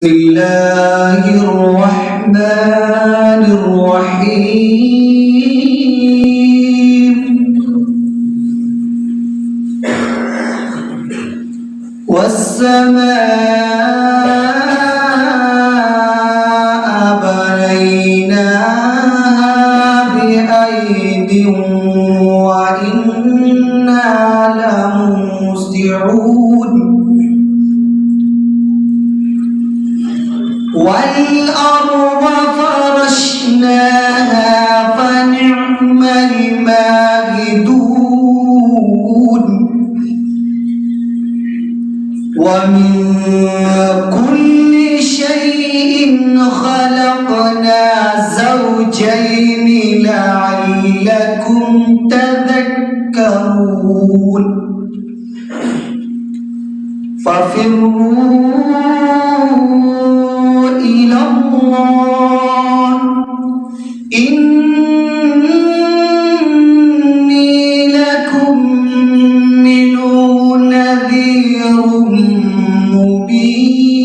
بسم الله الرحمن الرحيم والسماء بنيناها بأيد وإنا لموسعون والأرض فرشناها فنعم الماهدون ومن كل شيء خلقنا زوجين لعلكم تذكرون ففروا إلى الله إني لكم منه نذير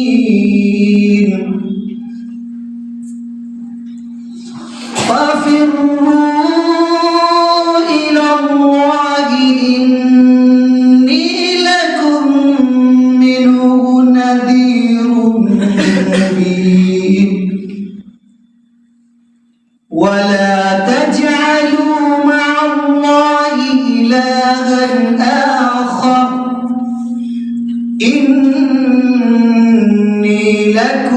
مبين ففروا إلى الله إني لكم منه نذير مبين ولا تجعلوا مع الله إلها آخر إني لكم